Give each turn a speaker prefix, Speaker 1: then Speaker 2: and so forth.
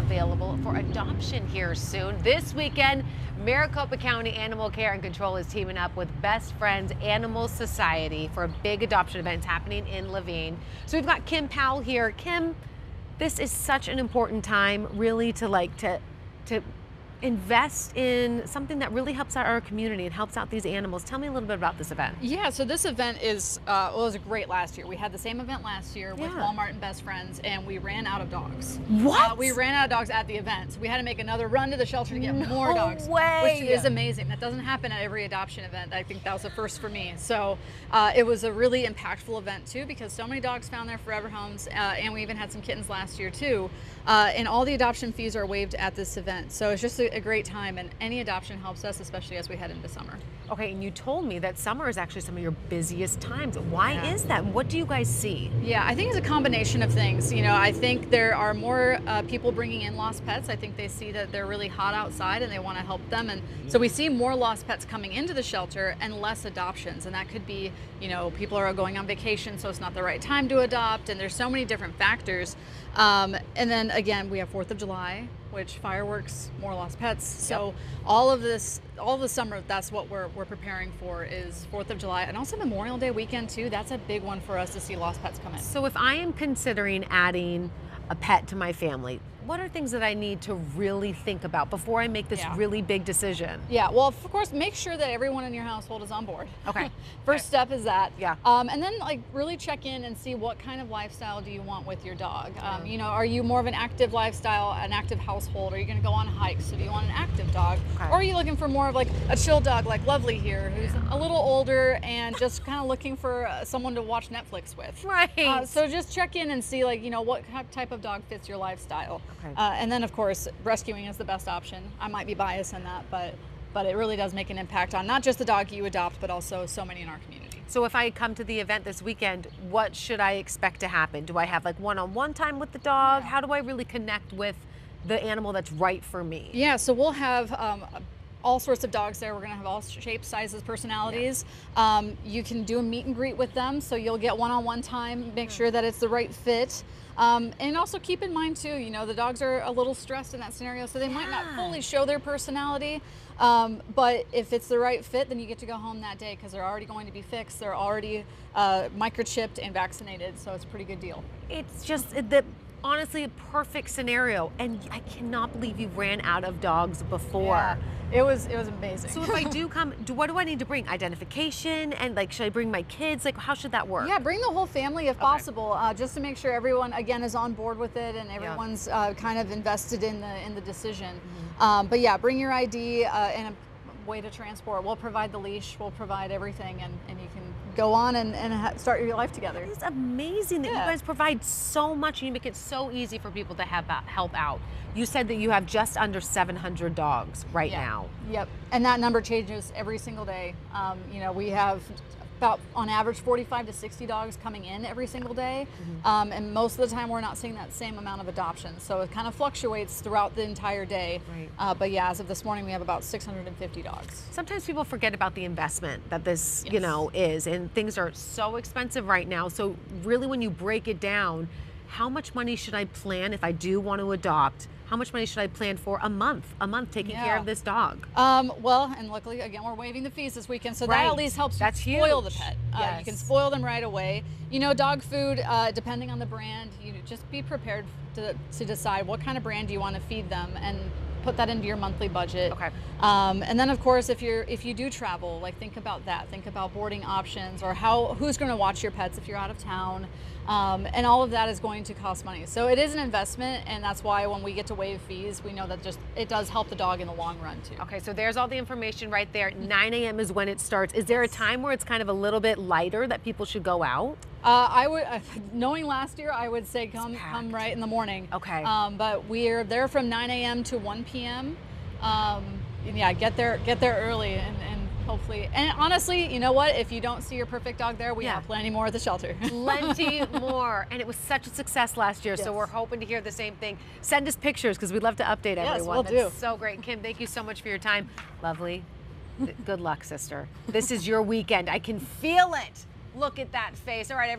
Speaker 1: available for adoption here soon. This weekend, Maricopa County Animal Care and Control is teaming up with Best Friends Animal Society for a big adoption event happening in Laveen. So we've got Kim Powell here. Kim, this is such an important time, really, to invest in something that really helps out our community and helps out these animals. Tell me a little bit about this event.
Speaker 2: Yeah, so this event is, well, it was great last year. We had the same event last year with Walmart and Best Friends, and we ran out of dogs.
Speaker 1: What?
Speaker 2: We ran out of dogs at the event. So we had to make another run to the shelter to get more dogs.
Speaker 1: Way.
Speaker 2: Which is amazing. That doesn't happen at every adoption event. I think that was a first for me. So it was a really impactful event too, because so many dogs found their forever homes, and we even had some kittens last year too. And all the adoption fees are waived at this event. So it's just a great time, and any adoption helps us, especially as we head into summer.
Speaker 1: Okay, and you told me that summer is actually some of your busiest times. Why is that? What do you guys see?
Speaker 2: Yeah, I think it's a combination of things. You know, I think there are more people bringing in lost pets. I think they see that they're really hot outside and they want to help them. And so we see more lost pets coming into the shelter and less adoptions. And that could be, you know, people are going on vacation, so it's not the right time to adopt. And there's so many different factors. And then again, we have 4th of July, which fireworks, more lost pets. So all of this, all of the summer, that's what we're preparing for, is 4th of July. And also Memorial Day weekend too. That's a big one for us to see lost pets come in.
Speaker 1: So if I am considering adding a pet to my family, what are things that I need to really think about before I make this really big decision?
Speaker 2: Yeah, well, of course, make sure that everyone in your household is on board.
Speaker 1: Okay.
Speaker 2: First step is that.
Speaker 1: Yeah.
Speaker 2: And then like really check in and see what kind of lifestyle do you want with your dog. You know, are you more of an active lifestyle, an active household? Are you gonna go on hikes? So do you want an active dog?
Speaker 1: Okay.
Speaker 2: Or are you looking for more of like a chill dog like Lovely here, who's a little older and just kind of looking for someone to watch Netflix with?
Speaker 1: Right.
Speaker 2: So just check in and see, like, you know, what type of dog fits your lifestyle.
Speaker 1: Okay.
Speaker 2: And then of course, rescuing is the best option. I might be biased in that, but it really does make an impact on not just the dog you adopt, but also so many in our community.
Speaker 1: So if I come to the event this weekend, what should I expect to happen? Do I have like one-on-one time with the dog? How do I really connect with the animal that's right for me?
Speaker 2: Yeah, so we'll have all sorts of dogs there. We're gonna have all shapes, sizes, personalities. You can do a meet and greet with them, so you'll get one-on-one time, make sure that it's the right fit. And also keep in mind too, you know, the dogs are a little stressed in that scenario, so they might not fully show their personality. But if it's the right fit, then you get to go home that day because they're already going to be fixed. They're already microchipped and vaccinated, so it's a pretty good deal.
Speaker 1: It's just honestly a perfect scenario, and I cannot believe you ran out of dogs before.
Speaker 2: Yeah, it was amazing.
Speaker 1: So if I do come, what do I need to bring? Identification, and like, should I bring my kids? Like, how should that work?
Speaker 2: Yeah, bring the whole family if possible, just to make sure everyone again is on board with it and everyone's kind of invested in the decision. But yeah, bring your ID and a way to transport. We'll provide the leash, we'll provide everything, and you can go on and start your life together.
Speaker 1: It's amazing that you guys provide so much and you make it so easy for people to help out. You said that you have just under 700 dogs right now.
Speaker 2: Yep, and that number changes every single day. You know, we have about on average 45 to 60 dogs coming in every single day, and most of the time we're not seeing that same amount of adoptions, so it kind of fluctuates throughout the entire day. But yeah, as of this morning we have about 650 dogs.
Speaker 1: Sometimes people forget about the investment that this you know is, and things are so expensive right now. So really, when you break it down, how much money should I plan if I do want to adopt? How much money should I plan for a month taking care of this dog?
Speaker 2: Well, and luckily, again, we're waiving the fees this weekend, so that at least helps you spoil the pet. You can spoil them right away. You know, dog food, depending on the brand, you just be prepared to decide what kind of brand do you want to feed them and put that into your monthly budget.
Speaker 1: Okay.
Speaker 2: And then of course, if you do travel, like think about that. Think about boarding options, or who's going to watch your pets if you're out of town. And all of that is going to cost money. So it is an investment, and that's why when we get to waive fees, we know that it does help the dog in the long run too.
Speaker 1: Okay, so there's all the information right there. 9 a.m. is when it starts. Is there a time where it's kind of a little bit lighter that people should go out?
Speaker 2: I would, knowing last year, I would say come right in the morning.
Speaker 1: Okay.
Speaker 2: But we're there from 9 a.m. to 1 p.m. Yeah, get there early and hopefully. And honestly, you know what? If you don't see your perfect dog there, we have plenty more at the shelter.
Speaker 1: Plenty more. And it was such a success last year, so we're hoping to hear the same thing. Send us pictures because we'd love to update everyone.
Speaker 2: Yes, we'll
Speaker 1: That's so great. Kim, thank you so much for your time. Lovely. Good luck, sister. This is your weekend. I can feel it. Look at that face. All right, everyone.